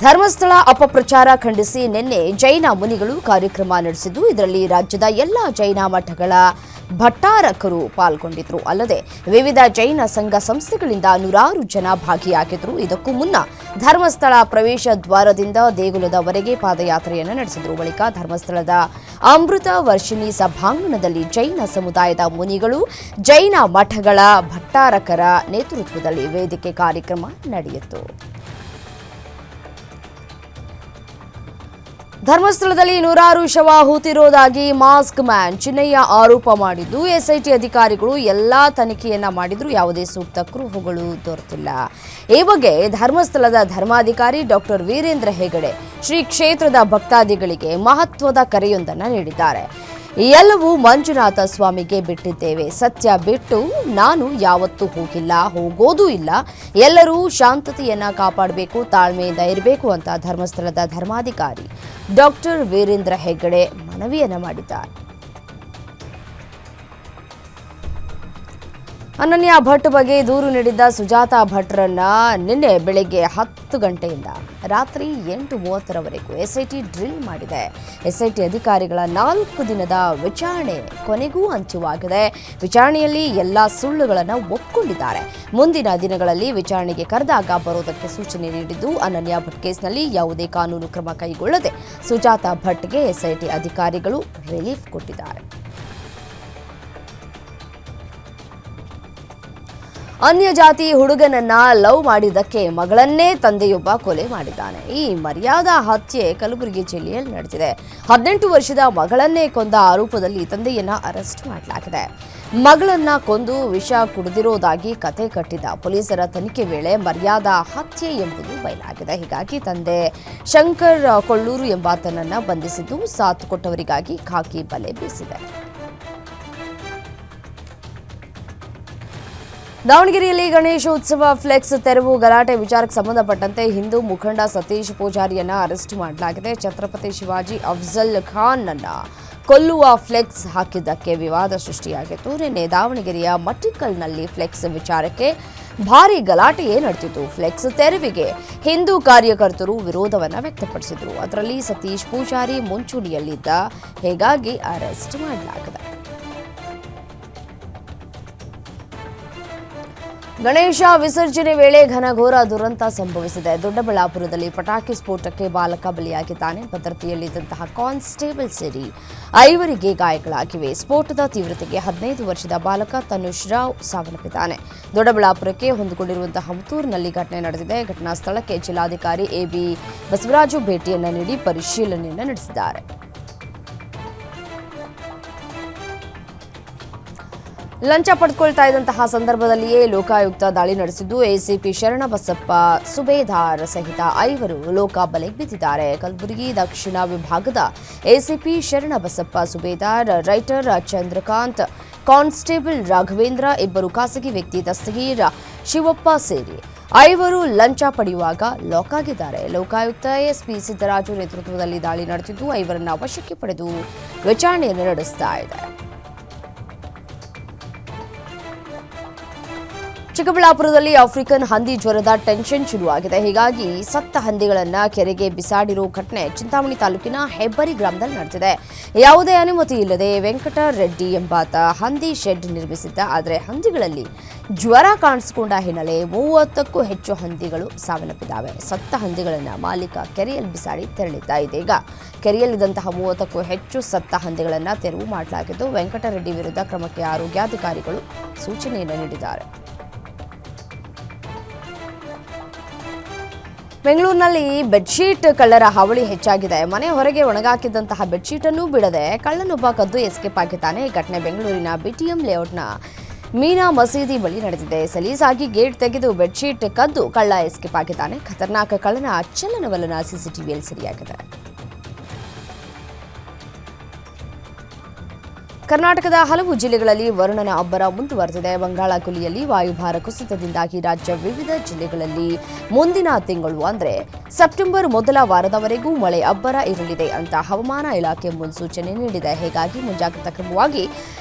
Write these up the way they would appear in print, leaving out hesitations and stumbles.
ಧರ್ಮಸ್ಥಳ ಅಪಪ್ರಚಾರ ಖಂಡಿಸಿ ನಿನ್ನೆ ಜೈನ ಮುನಿಗಳು ಕಾರ್ಯಕ್ರಮ ನಡೆಸಿದ್ದು, ಇದರಲ್ಲಿ ರಾಜ್ಯದ ಎಲ್ಲ ಜೈನ ಮಠಗಳ ಭಟ್ಟಾರಕರು ಪಾಲ್ಗೊಂಡಿದ್ರು. ಅಲ್ಲದೆ ವಿವಿಧ ಜೈನ ಸಂಘ ಸಂಸ್ಥೆಗಳಿಂದ ನೂರಾರು ಜನ ಭಾಗಿಯಾಗಿದ್ರು. ಇದಕ್ಕೂ ಮುನ್ನ ಧರ್ಮಸ್ಥಳ ಪ್ರವೇಶ ದ್ವಾರದಿಂದ ದೇಗುಲದವರೆಗೆ ಪಾದಯಾತ್ರೆಯನ್ನು ನಡೆಸಿದ್ರು. ಬಳಿಕ ಧರ್ಮಸ್ಥಳದ ಅಮೃತ ವರ್ಷಿಣಿ ಸಭಾಂಗಣದಲ್ಲಿ ಜೈನ ಸಮುದಾಯದ ಮುನಿಗಳು, ಜೈನ ಮಠಗಳ ಭಟ್ಟಾರಕರ ನೇತೃತ್ವದಲ್ಲಿ ವೇದಿಕೆ ಕಾರ್ಯಕ್ರಮ ನಡೆಯಿತು. ಧರ್ಮಸ್ಥಳದಲ್ಲಿ ನೂರಾರು ಶವ ಹೂತಿರೋದಾಗಿ ಮಾಸ್ಕ್ ಮ್ಯಾನ್ ಚಿನ್ನಯ್ಯ ಆರೋಪ ಮಾಡಿದ್ದು, ಎಸ್ಐಟಿ ಅಧಿಕಾರಿಗಳು ಎಲ್ಲಾ ತನಿಖೆಯನ್ನ ಮಾಡಿದ್ರು, ಯಾವುದೇ ಸೂಕ್ತ ಕುರುಹುಗಳು ದೊರೆತಿಲ್ಲ. ಈ ಬಗ್ಗೆ ಧರ್ಮಸ್ಥಳದ ಧರ್ಮಾಧಿಕಾರಿ ಡಾಕ್ಟರ್ ವೀರೇಂದ್ರ ಹೆಗಡೆ ಶ್ರೀ ಕ್ಷೇತ್ರದ ಭಕ್ತಾದಿಗಳಿಗೆ ಮಹತ್ವದ ಕರೆಯೊಂದನ್ನು ನೀಡಿದ್ದಾರೆ. ಎಲ್ಲವೂ ಮಂಜುನಾಥ ಸ್ವಾಮಿಗೆ ಬಿಟ್ಟಿದ್ದೇವೆ. ಸತ್ಯ ಬಿಟ್ಟು ನಾನು ಯಾವತ್ತೂ ಹೋಗಿಲ್ಲ, ಹೋಗೋದೂ ಇಲ್ಲ. ಎಲ್ಲರೂ ಶಾಂತತೆಯನ್ನ ಕಾಪಾಡಬೇಕು, ತಾಳ್ಮೆಯಿಂದ ಇರಬೇಕು ಅಂತ ಧರ್ಮಸ್ಥಳದ ಧರ್ಮಾಧಿಕಾರಿ ಡಾಕ್ಟರ್ ವೀರೇಂದ್ರ ಹೆಗ್ಗಡೆ ಮನವಿಯನ್ನ ಮಾಡಿದ್ದಾರೆ. ಅನನ್ಯ ಭಟ್ ಬಗ್ಗೆ ದೂರು ನೀಡಿದ್ದ ಸುಜಾತಾ ಭಟ್ರನ್ನ ನಿನ್ನೆ ಬೆಳಗ್ಗೆ 10 ಗಂಟೆಯಿಂದ ರಾತ್ರಿ 8:30ರವರೆಗೂ ಎಸ್ಐಟಿ ಡ್ರಿಲ್ ಮಾಡಿದೆ. ಎಸ್ಐಟಿ ಅಧಿಕಾರಿಗಳ 4 ದಿನದ ವಿಚಾರಣೆ ಕೊನೆಗೂ ಅಂತ್ಯವಾಗಿದೆ. ವಿಚಾರಣೆಯಲ್ಲಿ ಎಲ್ಲಾ ಸುಳ್ಳುಗಳನ್ನು ಒಪ್ಪಿಕೊಂಡಿದ್ದಾರೆ. ಮುಂದಿನ ದಿನಗಳಲ್ಲಿ ವಿಚಾರಣೆಗೆ ಕರೆದಾಗ ಬರೋದಕ್ಕೆ ಸೂಚನೆ ನೀಡಿದ್ದು, ಅನನ್ಯ ಭಟ್ ಕೇಸ್ನಲ್ಲಿ ಯಾವುದೇ ಕಾನೂನು ಕ್ರಮ ಕೈಗೊಳ್ಳದೆ ಸುಜಾತಾ ಭಟ್ಗೆ ಎಸ್ಐಟಿ ಅಧಿಕಾರಿಗಳು ರಿಲೀಫ್ ಕೊಟ್ಟಿದ್ದಾರೆ. ಅನ್ಯ ಜಾತಿ ಹುಡುಗನನ್ನ ಲವ್ ಮಾಡಿದ್ದಕ್ಕೆ ಮಗಳನ್ನೇ ತಂದೆಯೊಬ್ಬ ಕೊಲೆ ಮಾಡಿದ್ದಾನೆ. ಈ ಮರ್ಯಾದಾ ಹತ್ಯೆ ಕಲಬುರಗಿ ಜಿಲ್ಲೆಯಲ್ಲಿ ನಡೆದಿದೆ. 18 ವರ್ಷದ ಮಗಳನ್ನೇ ಕೊಂದ ಆರೋಪದಲ್ಲಿ ತಂದೆಯನ್ನ ಅರೆಸ್ಟ್ ಮಾಡಲಾಗಿದೆ. ಮಗಳನ್ನ ಕೊಂದು ವಿಷ ಕುಡಿದಿರೋದಾಗಿ ಕತೆ ಕಟ್ಟಿದ ಪೊಲೀಸರ ತನಿಖೆ ವೇಳೆ ಮರ್ಯಾದಾ ಹತ್ಯೆ ಎಂಬುದು ಬಯಲಾಗಿದೆ. ಹೀಗಾಗಿ ತಂದೆ ಶಂಕರ್ ಕೊಳ್ಳೂರು ಎಂಬಾತನನ್ನ ಬಂಧಿಸಿದ್ದು, ಸಾಥ್ ಕೊಟ್ಟವರಿಗಾಗಿ ಖಾಕಿ ಬಲೆ ಬೀಸಿದೆ. ದಾವಣಗೆರೆಯಲ್ಲಿ ಗಣೇಶೋತ್ಸವ ಫ್ಲೆಕ್ಸ್ ತೆರವು ಗಲಾಟೆ ವಿಚಾರಕ್ಕೆ ಸಂಬಂಧಪಟ್ಟಂತೆ ಹಿಂದೂ ಮುಖಂಡ ಸತೀಶ್ ಪೂಜಾರಿಯನ್ನ ಅರೆಸ್ಟ್ ಮಾಡಲಾಗಿದೆ. ಛತ್ರಪತಿ ಶಿವಾಜಿ ಅಫ್ಜಲ್ ಖಾನ್ ಅನ್ನ ಕೊಲ್ಲುವ ಫ್ಲೆಕ್ಸ್ ಹಾಕಿದ್ದಕ್ಕೆ ವಿವಾದ ಸೃಷ್ಟಿಯಾಗಿತ್ತು. ನಿನ್ನೆ ದಾವಣಗೆರೆಯ ಮಟ್ಟಿಕಲ್ನಲ್ಲಿ ಫ್ಲೆಕ್ಸ್ ವಿಚಾರಕ್ಕೆ ಭಾರೀ ಗಲಾಟೆಯೇ ನಡೆದಿತ್ತು. ಫ್ಲೆಕ್ಸ್ ತೆರವಿಗೆ ಹಿಂದೂ ಕಾರ್ಯಕರ್ತರು ವಿರೋಧವನ್ನು ವ್ಯಕ್ತಪಡಿಸಿದರು. ಅದರಲ್ಲಿ ಸತೀಶ್ ಪೂಜಾರಿ ಮುಂಚೂಣಿಯಲ್ಲಿದ್ದ, ಹೀಗಾಗಿ ಅರೆಸ್ಟ್ ಮಾಡಲಾಗಿದೆ. ಗಣೇಶ ವಿಸರ್ಜನೆ ವೇಳೆ ಘನಘೋರ ದುರಂತ ಸಂಭವಿಸಿದೆ. ದೊಡ್ಡಬಳ್ಳಾಪುರದಲ್ಲಿ ಪಟಾಕಿ ಸ್ಫೋಟಕ್ಕೆ ಬಾಲಕ ಬಲಿಯಾಗಿದ್ದಾನೆ. ಭದ್ರತೆಯಲ್ಲಿದ್ದಂತಹ ಕಾನ್ಸ್ಟೇಬಲ್ ಸೇರಿ 5 ಗಾಯಗಳಾಗಿವೆ. ಸ್ಫೋಟದ ತೀವ್ರತೆಗೆ 15 ವರ್ಷದ ಬಾಲಕ ತನುಷ್ ರಾವ್ ಸಾವನ್ನಪ್ಪಿದ್ದಾನೆ. ದೊಡ್ಡಬಳ್ಳಾಪುರಕ್ಕೆ ಹೊಂದಿಕೊಂಡಿರುವಂತಹ ಹುತ್ತೂರಿನಲ್ಲಿ ಘಟನೆ ನಡೆದಿದೆ. ಘಟನಾ ಸ್ಥಳಕ್ಕೆ ಜಿಲ್ಲಾಧಿಕಾರಿ ಎಬಿ ಬಸವರಾಜು ಭೇಟಿಯನ್ನು ನೀಡಿ ಪರಿಶೀಲನೆಯನ್ನು ನಡೆಸಿದ್ದಾರೆ. ಲಂಚ ಪಡೆದುಕೊಳ್ತಾ ಇದ್ದಂತಹ ಸಂದರ್ಭದಲ್ಲಿಯೇ ಲೋಕಾಯುಕ್ತ ದಾಳಿ ನಡೆಸಿದ್ದು, ಎಸಿಪಿ ಶರಣಬಸಪ್ಪ ಸುಬೇದಾರ್ ಸಹಿತ 5 ಲೋಕ ಬಲೆಗೆ ಬಿದ್ದಿದ್ದಾರೆ. ಕಲಬುರಗಿ ದಕ್ಷಿಣ ವಿಭಾಗದ ಎಸಿಪಿ ಶರಣಬಸಪ್ಪ ಸುಬೇದಾರ್, ರೈಟರ್ ಚಂದ್ರಕಾಂತ್, ಕಾನ್ಸ್ಟೇಬಲ್ ರಾಘವೇಂದ್ರ, 2 ಖಾಸಗಿ ವ್ಯಕ್ತಿ ದಸ್ತಗೀರ್ ಶಿವಪ್ಪ ಸೇರಿ 5 ಲಂಚ ಪಡೆಯುವಾಗ ಲಾಕ್ ಆಗಿದ್ದಾರೆ. ಲೋಕಾಯುಕ್ತ ಎಸ್ಪಿ ಸಿದ್ದರಾಜು ನೇತೃತ್ವದಲ್ಲಿ ದಾಳಿ ನಡೆಸಿದ್ದು, 5ರನ್ನ ವಶಕ್ಕೆ ಪಡೆದು ವಿಚಾರಣೆಯನ್ನು ನಡೆಸ್ತಾ ಇದೆ. ಚಿಕ್ಕಬಳ್ಳಾಪುರದಲ್ಲಿ ಆಫ್ರಿಕನ್ ಹಂದಿ ಜ್ವರದ ಟೆನ್ಷನ್ ಶುರುವಾಗಿದೆ. ಹೀಗಾಗಿ ಸತ್ತ ಹಂದಿಗಳನ್ನು ಕೆರೆಗೆ ಬಿಸಾಡಿರೋ ಘಟನೆ ಚಿಂತಾಮಣಿ ತಾಲೂಕಿನ ಹೆಬ್ಬರಿ ಗ್ರಾಮದಲ್ಲಿ ನಡೆದಿದೆ. ಯಾವುದೇ ಅನುಮತಿ ಇಲ್ಲದೆ ವೆಂಕಟರೆಡ್ಡಿ ಎಂಬಾತ ಹಂದಿ ಶೆಡ್ ನಿರ್ಮಿಸಿದ್ದ. ಆದರೆ ಹಂದಿಗಳಲ್ಲಿ ಜ್ವರ ಕಾಣಿಸಿಕೊಂಡ ಹಿನ್ನೆಲೆ 30ಕ್ಕೂ ಹೆಚ್ಚು ಹಂದಿಗಳು ಸಾವನ್ನಪ್ಪಿದ್ದಾವೆ. ಸತ್ತ ಹಂದಿಗಳನ್ನು ಮಾಲೀಕ ಕೆರೆಯಲ್ಲಿ ಬಿಸಾಡಿ ತೆರಳಿದ್ದ. ಇದೀಗ ಕೆರೆಯಲ್ಲಿದ್ದಂತಹ 30ಕ್ಕೂ ಹೆಚ್ಚು ಸತ್ತ ಹಂದಿಗಳನ್ನು ತೆರವು ಮಾಡಲಾಗಿದ್ದು, ವೆಂಕಟರೆಡ್ಡಿ ವಿರುದ್ಧ ಕ್ರಮಕ್ಕೆ ಆರೋಗ್ಯಾಧಿಕಾರಿಗಳು ಸೂಚನೆಯನ್ನು ನೀಡಿದ್ದಾರೆ. ಬೆಂಗಳೂರಿನಲ್ಲಿ ಬೆಡ್ಶೀಟ್ ಕಳ್ಳರ ಹಾವಳಿ ಹೆಚ್ಚಾಗಿದೆ. ಮನೆ ಹೊರಗೆ ಒಣಗಾಕಿದ್ದಂತಹ ಬೆಡ್ಶೀಟ್ ಅನ್ನು ಬಿಡದೆ ಕಳ್ಳನೊಬ್ಬ ಕದ್ದು ಎಸ್ಕೇಪ್ ಆಗಿದ್ದಾನೆ. ಈ ಘಟನೆ ಬೆಂಗಳೂರಿನ ಬಿಟಿಎಂ ಲೇಔಟ್ನ ಮೀನಾ ಮಸೀದಿ ಬಳಿ ನಡೆದಿದೆ. ಸಲೀಸಾಗಿ ಗೇಟ್ ತೆಗೆದು ಬೆಡ್ಶೀಟ್ ಕದ್ದು ಕಳ್ಳ ಎಸ್ಕೇಪ್ ಆಗಿದ್ದಾನೆ. ಖತರ್ನಾಕ್ ಕಳ್ಳನ ಚಲನವಲನ ಸಿಸಿಟಿವಿಯಲ್ಲಿ ಸೆರೆಯಾಗಿದೆ. ಕರ್ನಾಟಕದ ಹಲವು ಜಿಲ್ಲೆಗಳಲ್ಲಿ ವರುಣನ ಅಬ್ಬರ ಮುಂದುವರೆದಿದೆ. ಬಂಗಾಳ ಕೊಲ್ಲಿಯಲ್ಲಿ ವಾಯುಭಾರ ಕುಸಿತದಿಂದಾಗಿ ರಾಜ್ಯ ವಿವಿಧ ಜಿಲ್ಲೆಗಳಲ್ಲಿ ಮುಂದಿನ ತಿಂಗಳು ಅಂದರೆ ಸೆಪ್ಟೆಂಬರ್ ಮೊದಲ ವಾರದವರೆಗೂ ಮಳೆ ಅಬ್ಬರ ಇರಲಿದೆ ಅಂತ ಹವಾಮಾನ ಇಲಾಖೆ ಮುನ್ಸೂಚನೆ ನೀಡಿದೆ. ಹೀಗಾಗಿ ಮುಂಜಾಗ್ರತಾ ಕ್ರಮವಾಗಿ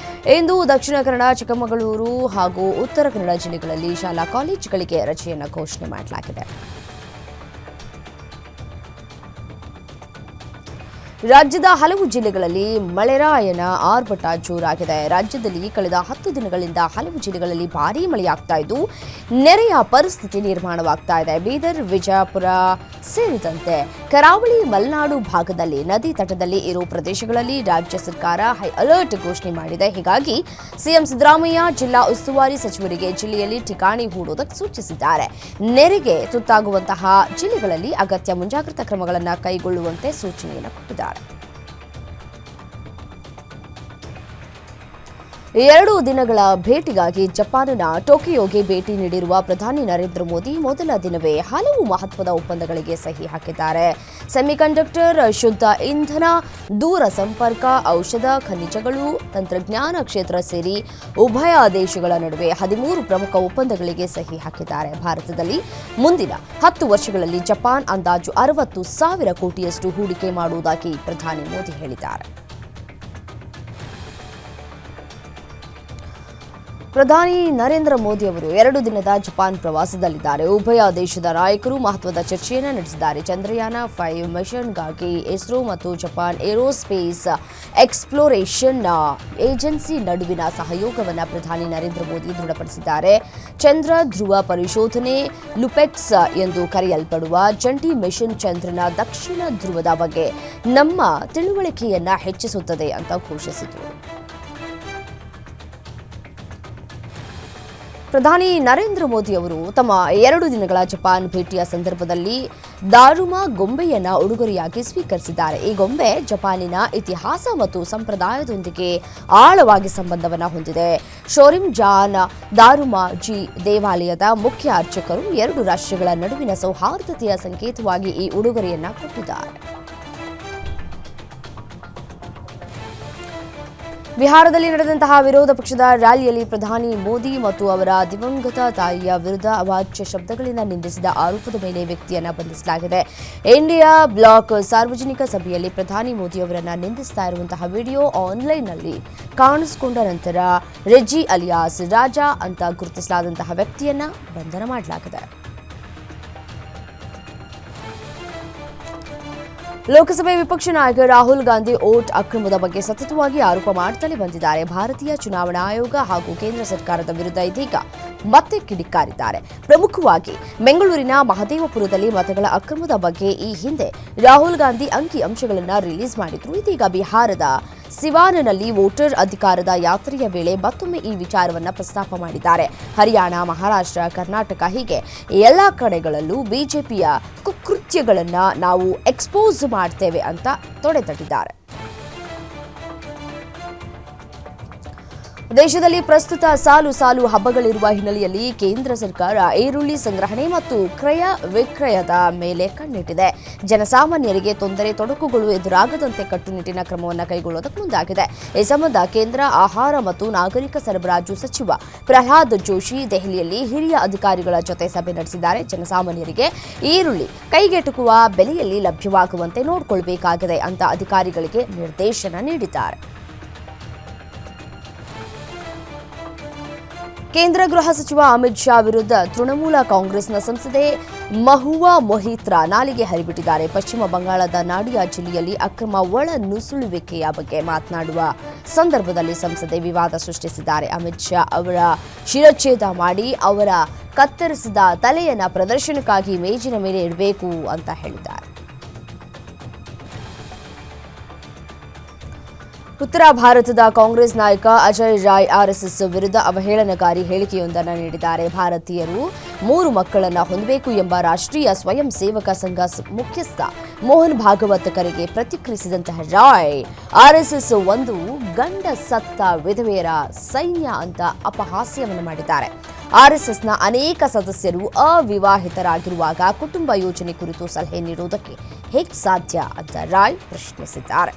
ಇಂದು ದಕ್ಷಿಣ ಕನ್ನಡ, ಚಿಕ್ಕಮಗಳೂರು ಹಾಗೂ ಉತ್ತರ ಕನ್ನಡ ಜಿಲ್ಲೆಗಳಲ್ಲಿ ಶಾಲಾ ಕಾಲೇಜುಗಳಿಗೆ ರಜೆಯನ್ನು ಘೋಷಣೆ ಮಾಡಲಾಗಿದೆ. ರಾಜ್ಯದ ಹಲವು ಜಿಲ್ಲೆಗಳಲ್ಲಿ ಮಳೆರಾಯನ ಆರ್ಭಟ ಜೋರಾಗಿದೆ. ರಾಜ್ಯದಲ್ಲಿ ಕಳೆದ 10 ದಿನಗಳಿಂದ ಹಲವು ಜಿಲ್ಲೆಗಳಲ್ಲಿ ಭಾರೀ ಮಳೆಯಾಗ್ತಾ ಇದ್ದು ನೆರೆಯ ಪರಿಸ್ಥಿತಿ ನಿರ್ಮಾಣವಾಗ್ತಾ ಇದೆ. ಬೀದರ್, ವಿಜಯಪುರ ಸೇರಿದಂತೆ ಕರಾವಳಿ ಮಲೆನಾಡು ಭಾಗದಲ್ಲಿ ನದಿ ತಟದಲ್ಲಿ ಇರುವ ಪ್ರದೇಶಗಳಲ್ಲಿ ರಾಜ್ಯ ಸರ್ಕಾರ ಹೈ ಅಲರ್ಟ್ ಘೋಷಣೆ ಮಾಡಿದೆ. ಹೀಗಾಗಿ ಸಿಎಂ ಸಿದ್ದರಾಮಯ್ಯ ಜಿಲ್ಲಾ ಉಸ್ತುವಾರಿ ಸಚಿವರಿಗೆ ಜಿಲ್ಲೆಯಲ್ಲಿ ಠಿಕಾಣಿ ಹೂಡುವುದಕ್ಕೆ ಸೂಚಿಸಿದ್ದಾರೆ. ನೆರೆಗೆ ತುತ್ತಾಗುವಂತಹ ಜಿಲ್ಲೆಗಳಲ್ಲಿ ಅಗತ್ಯ ಮುಂಜಾಗ್ರತಾ ಕ್ರಮಗಳನ್ನು ಕೈಗೊಳ್ಳುವಂತೆ ಸೂಚನೆಯನ್ನು ಕೊಟ್ಟಿದ್ದಾರೆ. 2 ದಿನಗಳ ಭೇಟಿಗಾಗಿ ಜಪಾನ್ನ ಟೋಕಿಯೋಗೆ ಭೇಟಿ ನೀಡಿರುವ ಪ್ರಧಾನಿ ನರೇಂದ್ರ ಮೋದಿ ಮೊದಲ ದಿನವೇ ಹಲವು ಮಹತ್ವದ ಒಪ್ಪಂದಗಳಿಗೆ ಸಹಿ ಹಾಕಿದ್ದಾರೆ. ಸೆಮಿಕಂಡಕ್ಟರ್, ಶುದ್ಧ ಇಂಧನ, ದೂರ ಸಂಪರ್ಕ, ಔಷಧ, ಖನಿಜಗಳು, ತಂತ್ರಜ್ಞಾನ ಕ್ಷೇತ್ರ ಸೇರಿ ಉಭಯ ದೇಶಗಳ ನಡುವೆ 13 ಪ್ರಮುಖ ಒಪ್ಪಂದಗಳಿಗೆ ಸಹಿ ಹಾಕಿದ್ದಾರೆ. ಭಾರತದಲ್ಲಿ ಮುಂದಿನ 10 ವರ್ಷಗಳಲ್ಲಿ ಜಪಾನ್ ಅಂದಾಜು 60,000 ಕೋಟಿಯಷ್ಟು ಹೂಡಿಕೆ ಮಾಡುವುದಾಗಿ ಪ್ರಧಾನಿ ಮೋದಿ ಹೇಳಿದ್ದಾರೆ. ಪ್ರಧಾನಿ ನರೇಂದ್ರ ಮೋದಿ ಅವರು 2 ದಿನದ ಜಪಾನ್ ಪ್ರವಾಸದಲ್ಲಿದ್ದಾರೆ. ಉಭಯ ದೇಶದ ನಾಯಕರು ಮಹತ್ವದ ಚರ್ಚೆಯನ್ನು ನಡೆಸಿದ್ದಾರೆ. ಚಂದ್ರಯಾನ 5 ಮಿಷನ್ಗಾಗಿ ಇಸ್ರೋ ಮತ್ತು ಜಪಾನ್ ಏರೋಸ್ಪೇಸ್ ಎಕ್ಸ್ಪ್ಲೋರೇಷನ್ ಏಜೆನ್ಸಿ ನಡುವಿನ ಸಹಯೋಗವನ್ನು ಪ್ರಧಾನಿ ನರೇಂದ್ರ ಮೋದಿ ದೃಢಪಡಿಸಿದ್ದಾರೆ. ಚಂದ್ರ ಧ್ರುವ ಪರಿಶೋಧನೆ ಲುಪೆಕ್ಸ್ ಎಂದು ಕರೆಯಲ್ಪಡುವ ಜಂಟಿ ಮಿಷನ್ ಚಂದ್ರನ ದಕ್ಷಿಣ ಧ್ರುವದ ಬಗ್ಗೆ ನಮ್ಮ ತಿಳುವಳಿಕೆಯನ್ನು ಹೆಚ್ಚಿಸುತ್ತದೆ ಅಂತ ಘೋಷಿಸಿದರು. ಪ್ರಧಾನಿ ನರೇಂದ್ರ ಮೋದಿ ಅವರು ತಮ್ಮ 2 ದಿನಗಳ ಜಪಾನ್ ಭೇಟಿಯ ಸಂದರ್ಭದಲ್ಲಿ ದಾರುಮಾ ಗೊಂಬೆಯನ್ನು ಉಡುಗೊರೆಯಾಗಿ ಸ್ವೀಕರಿಸಿದ್ದಾರೆ. ಈ ಗೊಂಬೆ ಜಪಾನಿನ ಇತಿಹಾಸ ಮತ್ತು ಸಂಪ್ರದಾಯದೊಂದಿಗೆ ಆಳವಾಗಿ ಸಂಬಂಧವನ್ನು ಹೊಂದಿದೆ. ಶೋರಿಂಜಾನ್ ದಾರುಮಾಜಿ ದೇವಾಲಯದ ಮುಖ್ಯ ಅರ್ಚಕರು 2 ರಾಷ್ಟ್ರಗಳ ನಡುವಿನ ಸೌಹಾರ್ದತೆಯ ಸಂಕೇತವಾಗಿ ಈ ಉಡುಗೊರೆಯನ್ನು ಕೊಟ್ಟಿದ್ದಾರೆ. ಬಿಹಾರದಲ್ಲಿ ನಡೆದಂತಹ ವಿರೋಧ ಪಕ್ಷದ ರ್ಯಾಲಿಯಲ್ಲಿ ಪ್ರಧಾನಿ ಮೋದಿ ಮತ್ತು ಅವರ ದಿವಂಗತ ತಾಯಿಯ ವಿರುದ್ಧ ಅವಾಚ್ಯ ಶಬ್ದಗಳಿಂದ ನಿಂದಿಸಿದ ಆರೋಪದ ಮೇಲೆ ವ್ಯಕ್ತಿಯನ್ನು ಬಂಧಿಸಲಾಗಿದೆ. ಇಂಡಿಯಾ ಬ್ಲಾಕ್ ಸಾರ್ವಜನಿಕ ಸಭೆಯಲ್ಲಿ ಪ್ರಧಾನಿ ಮೋದಿ ಅವರನ್ನು ನಿಂದಿಸ್ತಾ ಇರುವಂತಹ ವಿಡಿಯೋ ಆನ್ಲೈನ್ನಲ್ಲಿ ಕಾಣಿಸಿಕೊಂಡ ನಂತರ ರೆಜ್ಜಿ ಅಲಿಯಾಸ್ ರಾಜಾ ಅಂತ ಗುರುತಿಸಲಾದಂತಹ ವ್ಯಕ್ತಿಯನ್ನ ಬಂಧನ ಮಾಡಲಾಗಿದೆ. ಲೋಕಸಭೆ ವಿಪಕ್ಷ ನಾಯಕ ರಾಹುಲ್ ಗಾಂಧಿ ಓಟ್ ಅಕ್ರಮದ ಬಗ್ಗೆ ಸತತವಾಗಿ ಆರೋಪ ಮಾಡುತ್ತಲೇ ಬಂದಿದ್ದಾರೆ. ಭಾರತೀಯ ಚುನಾವಣಾ ಆಯೋಗ ಹಾಗೂ ಕೇಂದ್ರ ಸರ್ಕಾರದ ವಿರುದ್ಧ ಇದೀಗ ಮತ್ತೆ ಕಿಡಿಕಾರಿದ್ದಾರೆ. ಪ್ರಮುಖವಾಗಿ ಬೆಂಗಳೂರಿನ ಮಹದೇವಪುರದಲ್ಲಿ ಮತಗಳ ಅಕ್ರಮದ ಬಗ್ಗೆ ಈ ಹಿಂದೆ ರಾಹುಲ್ ಗಾಂಧಿ ಅಂಕಿ ಅಂಶಗಳನ್ನು ರಿಲೀಸ್ ಮಾಡಿದ್ರು. ಇದೀಗ ಬಿಹಾರದ ಸಿವಾನ್ನಲ್ಲಿ ವೋಟರ್ ಅಧಿಕಾರದ ಯಾತ್ರೆಯ ವೇಳೆ ಮತ್ತೊಮ್ಮೆ ಈ ವಿಚಾರವನ್ನು ಪ್ರಸ್ತಾಪ ಮಾಡಿದ್ದಾರೆ. ಹರಿಯಾಣ, ಮಹಾರಾಷ್ಟ್ರ, ಕರ್ನಾಟಕ ಹೀಗೆ ಎಲ್ಲ ಕಡೆಗಳಲ್ಲೂ ಬಿಜೆಪಿಯ ಕುಕೃತ್ಯಗಳನ್ನು ನಾವು ಎಕ್ಸ್ಪೋಸ್ ಮಾಡ್ತೇವೆ ಅಂತ ತೊಡೆತಟ್ಟಿದ್ದಾರೆ. ದೇಶದಲ್ಲಿ ಪ್ರಸ್ತುತ ಸಾಲು ಸಾಲು ಹಬ್ಬಗಳಿರುವ ಹಿನ್ನೆಲೆಯಲ್ಲಿ ಕೇಂದ್ರ ಸರ್ಕಾರ ಈರುಳ್ಳಿ ಸಂಗ್ರಹಣೆ ಮತ್ತು ಕ್ರಯ ವಿಕ್ರಯದ ಮೇಲೆ ಕಣ್ಣಿಟ್ಟಿದೆ. ಜನಸಾಮಾನ್ಯರಿಗೆ ತೊಂದರೆ ತೊಡಕುಗಳು ಎದುರಾಗದಂತೆ ಕಟ್ಟುನಿಟ್ಟಿನ ಕ್ರಮವನ್ನು ಕೈಗೊಳ್ಳುವುದಕ್ಕೆ ಮುಂದಾಗಿದೆ. ಈ ಸಂಬಂಧ ಕೇಂದ್ರ ಆಹಾರ ಮತ್ತು ನಾಗರಿಕ ಸರಬರಾಜು ಸಚಿವ ಪ್ರಹ್ಲಾದ್ ಜೋಶಿ ದೆಹಲಿಯಲ್ಲಿ ಹಿರಿಯ ಅಧಿಕಾರಿಗಳ ಜೊತೆ ಸಭೆ ನಡೆಸಿದ್ದಾರೆ. ಜನಸಾಮಾನ್ಯರಿಗೆ ಈರುಳ್ಳಿ ಕೈಗೆಟುಕುವ ಬೆಲೆಯಲ್ಲಿ ಲಭ್ಯವಾಗುವಂತೆ ನೋಡಿಕೊಳ್ಳಬೇಕಾಗಿದೆ ಅಂತ ಅಧಿಕಾರಿಗಳಿಗೆ ನಿರ್ದೇಶನ ನೀಡಿದ್ದಾರೆ. ಕೇಂದ್ರ ಗೃಹ ಸಚಿವ ಅಮಿತ್ ಶಾ ವಿರುದ್ಧ ತೃಣಮೂಲ ಕಾಂಗ್ರೆಸ್ನ ಸಂಸದೆ ಮಹುವಾ ಮೊಹಿತ್ರಾ ನಾಲಿಗೆ ಹರಿಬಿಟ್ಟಿದ್ದಾರೆ. ಪಶ್ಚಿಮ ಬಂಗಾಳದ ನಾಡಿಯಾ ಜಿಲ್ಲೆಯಲ್ಲಿ ಅಕ್ರಮ ಒಳ ನುಸುಳುವಿಕೆಯ ಬಗ್ಗೆ ಮಾತನಾಡುವ ಸಂದರ್ಭದಲ್ಲಿ ಸಂಸದೆ ವಿವಾದ ಸೃಷ್ಟಿಸಿದ್ದಾರೆ. ಅಮಿತ್ ಶಾ ಅವರ ಶಿರಚ್ಛೇದ ಮಾಡಿ ಅವರ ಕತ್ತರಿಸಿದ ತಲೆಯನ್ನ ಪ್ರದರ್ಶನಕ್ಕಾಗಿ ಮೇಜಿನ ಮೇಲೆ ಇಡಬೇಕು ಅಂತ ಹೇಳಿದ್ದಾರೆ. ಉತ್ತರ ಭಾರತದ ಕಾಂಗ್ರೆಸ್ ನಾಯಕ ಅಜಯ್ ರಾಯ್ ಆರ್ಎಸ್ಎಸ್ ವಿರುದ್ಧ ಅವಹೇಳನಕಾರಿ ಹೇಳಿಕೆಯೊಂದನ್ನು ನೀಡಿದ್ದಾರೆ. ಭಾರತೀಯರು 3 ಮಕ್ಕಳನ್ನು ಹೊಂದಬೇಕು ಎಂಬ ರಾಷ್ಟ್ರೀಯ ಸ್ವಯಂ ಸೇವಕ ಸಂಘ ಮುಖ್ಯಸ್ಥ ಮೋಹನ್ ಭಾಗವತ್ ಕರೆಗೆ ಪ್ರತಿಕ್ರಿಯಿಸಿದಂತಹ ರಾಯ್ ಆರ್ಎಸ್ಎಸ್ ಒಂದು ಗಂಡ ಸತ್ತ ವಿಧವೆಯರ ಸೈನ್ಯ ಅಂತ ಅಪಹಾಸ್ಯವನ್ನು ಮಾಡಿದ್ದಾರೆ. ಆರ್ಎಸ್ಎಸ್ನ ಅನೇಕ ಸದಸ್ಯರು ಅವಿವಾಹಿತರಾಗಿರುವಾಗ ಕುಟುಂಬ ಯೋಜನೆ ಕುರಿತು ಸಲಹೆ ನೀಡುವುದಕ್ಕೆ ಹೇಗೆ ಸಾಧ್ಯ ಅಂತ ರಾಯ್ ಪ್ರಶ್ನಿಸಿದ್ದಾರೆ.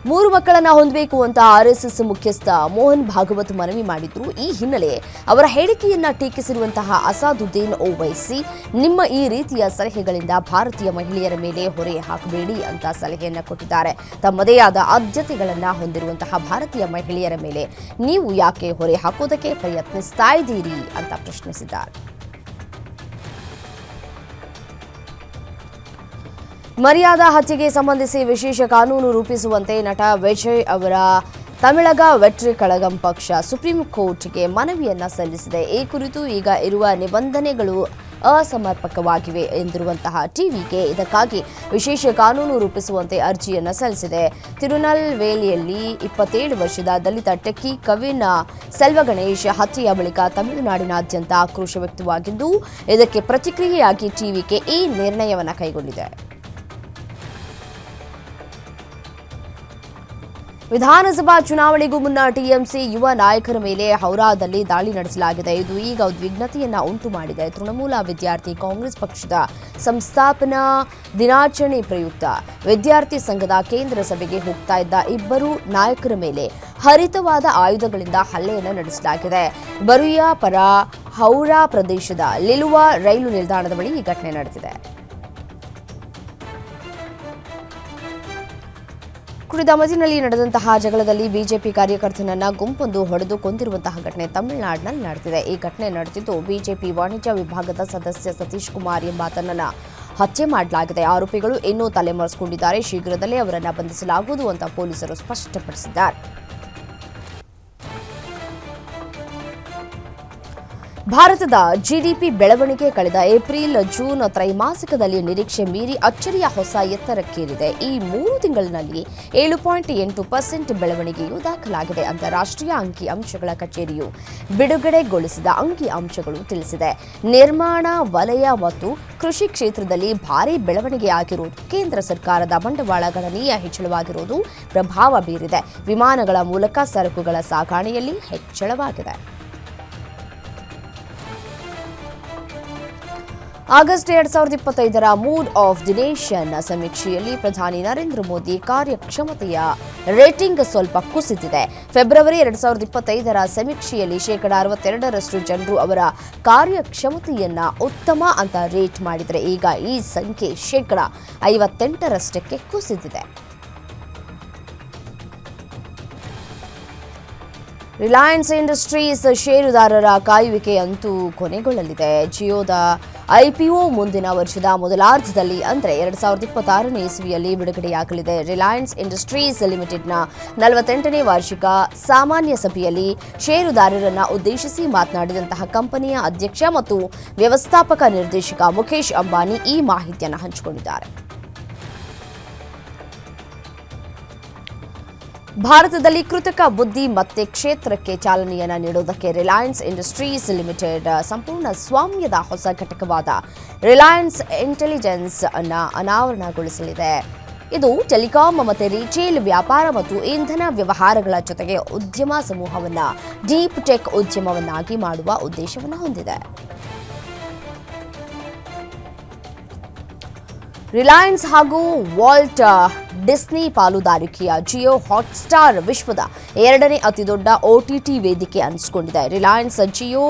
3 ಮಕ್ಕಳನ್ನ ಹೊಂದಬೇಕು ಅಂತ ಆರ್ಎಸ್ಎಸ್ ಮುಖ್ಯಸ್ಥ ಮೋಹನ್ ಭಾಗವತ್ ಮನವಿ ಮಾಡಿದ್ರು. ಈ ಹಿನ್ನೆಲೆ ಅವರ ಹೇಳಿಕೆಯನ್ನ ಟೀಕಿಸಿರುವಂತಹ ಅಸಾದುದ್ದೀನ್ ಓವೈಸಿ ನಿಮ್ಮ ಈ ರೀತಿಯ ಸಲಹೆಗಳಿಂದ ಭಾರತೀಯ ಮಹಿಳೆಯರ ಮೇಲೆ ಹೊರೆ ಹಾಕಬೇಡಿ ಅಂತ ಸಲಹೆಯನ್ನ ಕೊಟ್ಟಿದ್ದಾರೆ. ತಮ್ಮದೇ ಆದ ಆದ್ಯತೆಗಳನ್ನ ಹೊಂದಿರುವಂತಹ ಭಾರತೀಯ ಮಹಿಳೆಯರ ಮೇಲೆ ನೀವು ಯಾಕೆ ಹೊರೆ ಹಾಕೋದಕ್ಕೆ ಪ್ರಯತ್ನಿಸ್ತಾ ಇದ್ದೀರಿ ಅಂತ ಪ್ರಶ್ನಿಸಿದ್ದಾರೆ. ಮರ್ಯಾದಾ ಹತ್ಯೆಗೆ ಸಂಬಂಧಿಸಿ ವಿಶೇಷ ಕಾನೂನು ರೂಪಿಸುವಂತೆ ನಟ ವಿಜಯ್ ಅವರ ತಮಿಳಗ ವೆಟ್ರಿ ಕಳಗಂ ಪಕ್ಷ ಸುಪ್ರೀಂ ಕೋರ್ಟ್ಗೆ ಮನವಿಯನ್ನ ಸಲ್ಲಿಸಿದೆ. ಈ ಕುರಿತು ಈಗ ಇರುವ ನಿಬಂಧನೆಗಳು ಅಸಮರ್ಪಕವಾಗಿವೆ ಎಂದಿರುವಂತಹ ಟಿವಿಗೆ ಇದಕ್ಕಾಗಿ ವಿಶೇಷ ಕಾನೂನು ರೂಪಿಸುವಂತೆ ಅರ್ಜಿಯನ್ನು ಸಲ್ಲಿಸಿದೆ. ತಿರುನಲ್ವೇಲಿಯಲ್ಲಿ 27 ವರ್ಷದ ದಲಿತ ಟೆಕ್ಕಿ ಕವಿನ್ ಸೆಲ್ವಗಣೇಶ್ ಹತ್ಯೆಯ ಬಳಿಕ ತಮಿಳುನಾಡಿನಾದ್ಯಂತ ಆಕ್ರೋಶ ವ್ಯಕ್ತವಾಗಿದ್ದು, ಇದಕ್ಕೆ ಪ್ರತಿಕ್ರಿಯೆಯಾಗಿ ಟಿವಿಗೆ ಈ ನಿರ್ಣಯವನ್ನು ಕೈಗೊಂಡಿದೆ. ವಿಧಾನಸಭಾ ಚುನಾವಣೆಗೂ ಮುನ್ನ ಟಿಎಂಸಿ ಯುವ ನಾಯಕರ ಮೇಲೆ ಹೌರಾದಲ್ಲಿ ದಾಳಿ ನಡೆಸಲಾಗಿದೆ. ಇದು ಈಗ ಉದ್ವಿಗ್ನತೆಯನ್ನ ಉಂಟು ಮಾಡಿದೆ. ತೃಣಮೂಲ ವಿದ್ಯಾರ್ಥಿ ಕಾಂಗ್ರೆಸ್ ಪಕ್ಷದ ಸಂಸ್ಥಾಪನಾ ದಿನಾಚರಣೆ ಪ್ರಯುಕ್ತ ವಿದ್ಯಾರ್ಥಿ ಸಂಘದ ಕೇಂದ್ರ ಸಭೆಗೆ ಹೋಗ್ತಾ ಇದ್ದ ಇಬ್ಬರು ನಾಯಕರ ಮೇಲೆ ಹರಿತವಾದ ಆಯುಧಗಳಿಂದ ಹಲ್ಲೆಯನ್ನು ನಡೆಸಲಾಗಿದೆ. ಬರುಯಾಪರ ಹೌರಾ ಪ್ರದೇಶದ ಲಿಲುವಾ ರೈಲು ನಿಲ್ದಾಣದ ಬಳಿ ಈ ಘಟನೆ ನಡೆದಿದೆ. ಕುರಿದಾಮಜಿನಲ್ಲಿ ನಡೆದಂತಹ ಜಗಳದಲ್ಲಿ ಬಿಜೆಪಿ ಕಾರ್ಯಕರ್ತನನ್ನ ಗುಂಪೊಂದು ಹೊಡೆದು ಕೊಂದಿರುವಂತಹ ಘಟನೆ ತಮಿಳುನಾಡಿನಲ್ಲಿ ನಡೆದಿದೆ. ಈ ಘಟನೆ ನಡೆದಿದ್ದು ಬಿಜೆಪಿ ವಾಣಿಜ್ಯ ವಿಭಾಗದ ಸದಸ್ಯ ಸತೀಶ್ ಕುಮಾರ್ ಎಂಬಾತನನ್ನ ಹತ್ಯೆ ಮಾಡಲಾಗಿದೆ. ಆರೋಪಿಗಳು ಇನ್ನೂ ತಲೆಮರೆಸಿಕೊಂಡಿದ್ದಾರೆ. ಶೀಘ್ರದಲ್ಲೇ ಅವರನ್ನು ಬಂಧಿಸಲಾಗುವುದು ಅಂತ ಪೊಲೀಸರು ಸ್ಪಷ್ಟಪಡಿಸಿದ್ದಾರೆ. ಭಾರತದ ಜಿಡಿಪಿ ಬೆಳವಣಿಗೆ ಕಳೆದ ಏಪ್ರಿಲ್-ಜೂನ್ ತ್ರೈಮಾಸಿಕದಲ್ಲಿ ನಿರೀಕ್ಷೆ ಮೀರಿ ಅಚ್ಚರಿಯ ಹೊಸ ಎತ್ತರಕ್ಕೇರಿದೆ. ಈ 3 ತಿಂಗಳಿನಲ್ಲಿ 7.8% ಬೆಳವಣಿಗೆಯು ದಾಖಲಾಗಿದೆ ಅಂತ ರಾಷ್ಟ್ರೀಯ ಅಂಕಿ ಅಂಶಗಳ ಕಚೇರಿಯು ಬಿಡುಗಡೆಗೊಳಿಸಿದ ಅಂಕಿ ಅಂಶಗಳು ತಿಳಿಸಿದೆ. ನಿರ್ಮಾಣ ವಲಯ ಮತ್ತು ಕೃಷಿ ಕ್ಷೇತ್ರದಲ್ಲಿ ಭಾರೀ ಬೆಳವಣಿಗೆಯಾಗಿರುವುದು, ಕೇಂದ್ರ ಸರ್ಕಾರದ ಬಂಡವಾಳ ಗಣನೀಯ ಹೆಚ್ಚಳವಾಗಿರುವುದು ಪ್ರಭಾವ ಬೀರಿದೆ. ವಿಮಾನಗಳ ಮೂಲಕ ಸರಕುಗಳ ಸಾಗಣೆಯಲ್ಲಿ ಹೆಚ್ಚಳವಾಗಿದೆ. ಆಗಸ್ಟ್ 2025ರ ಮೂಡ್ ಆಫ್ ದಿ ನೇಷನ್ ಸಮೀಕ್ಷೆಯಲ್ಲಿ ಪ್ರಧಾನಿ ನರೇಂದ್ರ ಮೋದಿ ಕಾರ್ಯಕ್ಷಮತೆಯ ರೇಟಿಂಗ್ ಸ್ವಲ್ಪ ಕುಸಿದಿದೆ. ಫೆಬ್ರವರಿ 2025ರ ಸಮೀಕ್ಷೆಯಲ್ಲಿ 62% ಜನರು ಅವರ ಕಾರ್ಯಕ್ಷಮತೆಯನ್ನ ಉತ್ತಮ ಅಂತ ರೇಟ್ ಮಾಡಿದರೆ, ಈಗ ಈ ಸಂಖ್ಯೆ 58%ಕ್ಕೆ ಕುಸಿದಿದೆ. ರಿಲಯನ್ಸ್ ಇಂಡಸ್ಟ್ರೀಸ್ ಷೇರುದಾರರ ಕಾಯುವಿಕೆ ಅಂತೂ ಕೊನೆಗೊಳ್ಳಲಿದೆ. ಜಿಯೋದ ಐಪಿಒ ಮುಂದಿನ ವರ್ಷದ ಮೊದಲಾರ್ಧದಲ್ಲಿ ಅಂದರೆ 2026ನೇ ಇಸವಿಯಲ್ಲಿ ಬಿಡುಗಡೆಯಾಗಲಿದೆ. ರಿಲಯನ್ಸ್ ಇಂಡಸ್ಟ್ರೀಸ್ ಲಿಮಿಟೆಡ್ನ 48ನೇ ವಾರ್ಷಿಕ ಸಾಮಾನ್ಯ ಸಭೆಯಲ್ಲಿ ಷೇರುದಾರರನ್ನು ಉದ್ದೇಶಿಸಿ ಮಾತನಾಡಿದಂತಹ ಕಂಪನಿಯ ಅಧ್ಯಕ್ಷ ಮತ್ತು ವ್ಯವಸ್ಥಾಪಕ ನಿರ್ದೇಶಕ ಮುಖೇಶ್ ಅಂಬಾನಿ ಈ ಮಾಹಿತಿಯನ್ನು ಹಂಚಿಕೊಂಡಿದ್ದಾರೆ. ಭಾರತದಲ್ಲಿ ಕೃತಕ ಬುದ್ಧಿಮತ್ತೆ ಕ್ಷೇತ್ರಕ್ಕೆ ಚಾಲನೆಯನ್ನು ನೀಡುವುದಕ್ಕೆ ರಿಲಯನ್ಸ್ ಇಂಡಸ್ಟ್ರೀಸ್ ಲಿಮಿಟೆಡ್ ಸಂಪೂರ್ಣ ಸ್ವಾಮ್ಯದ ಹೊಸ ಘಟಕವಾದ ರಿಲಯನ್ಸ್ ಇಂಟೆಲಿಜೆನ್ಸ್ ಅನ್ನು ಅನಾವರಣಗೊಳಿಸಲಿದೆ. ಇದು ಟೆಲಿಕಾಂ ಮತ್ತು ರಿಟೇಲ್ ವ್ಯಾಪಾರ ಮತ್ತು ಇಂಧನ ವ್ಯವಹಾರಗಳ ಜೊತೆಗೆ ಉದ್ಯಮ ಸಮೂಹವನ್ನು ಡೀಪ್ ಟೆಕ್ ಉದ್ಯಮವನ್ನಾಗಿ ಮಾಡುವ ಉದ್ದೇಶವನ್ನು ಹೊಂದಿದೆ. ರಿಲಯನ್ಸ್ ಹಾಗೂ ವಾಲ್ಟ್ ಡಿಸ್ನಿ ಪಾಲುದಾರಿಕೆಯ ಜಿಯೋ ಹಾಟ್ಸ್ಟಾರ್ ವಿಶ್ವದ 2ನೇ ಅತಿದೊಡ್ಡ OTT ವೇದಿಕೆ ಅನಿಸಿಕೊಂಡಿದೆ. ರಿಲಯನ್ಸ್ ಜಿಯೋ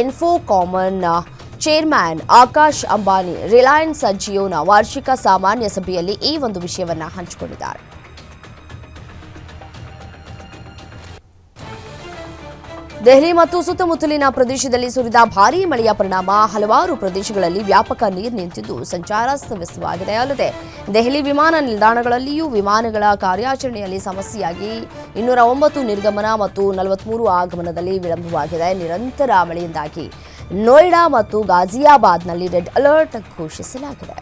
ಇನ್ಫೋಕಾಮನ್ ಚೇರ್ಮನ್ ಆಕಾಶ್ ಅಂಬಾನಿ ರಿಲಯನ್ಸ್ ಜಿಯೋನ ವಾರ್ಷಿಕ ಸಾಮಾನ್ಯ ಸಭೆಯಲ್ಲಿ ಈ ಒಂದು ವಿಷಯವನ್ನು ಹಂಚಿಕೊಂಡಿದ್ದಾರೆ. ದೆಹಲಿ ಮತ್ತು ಸುತ್ತಮುತ್ತಲಿನ ಪ್ರದೇಶದಲ್ಲಿ ಸುರಿದ ಭಾರೀ ಮಳೆಯ ಪರಿಣಾಮ ಹಲವಾರು ಪ್ರದೇಶಗಳಲ್ಲಿ ವ್ಯಾಪಕ ನೀರು ನಿಂತಿದ್ದು ಸಂಚಾರ ಅಸ್ತವ್ಯಸ್ತವಾಗಿದೆ. ಅಲ್ಲದೆ ದೆಹಲಿ ವಿಮಾನ ನಿಲ್ದಾಣಗಳಲ್ಲಿಯೂ ವಿಮಾನಗಳ ಕಾರ್ಯಾಚರಣೆಯಲ್ಲಿ ಸಮಸ್ಯೆಯಾಗಿ 209 ನಿರ್ಗಮನ ಮತ್ತು 43 ಆಗಮನದಲ್ಲಿ ವಿಳಂಬವಾಗಿದೆ. ನಿರಂತರ ಮಳೆಯಿಂದಾಗಿ ನೋಯ್ಡಾ ಮತ್ತು ಗಾಜಿಯಾಬಾದ್ನಲ್ಲಿ ರೆಡ್ ಅಲರ್ಟ್ ಘೋಷಿಸಲಾಗಿದೆ.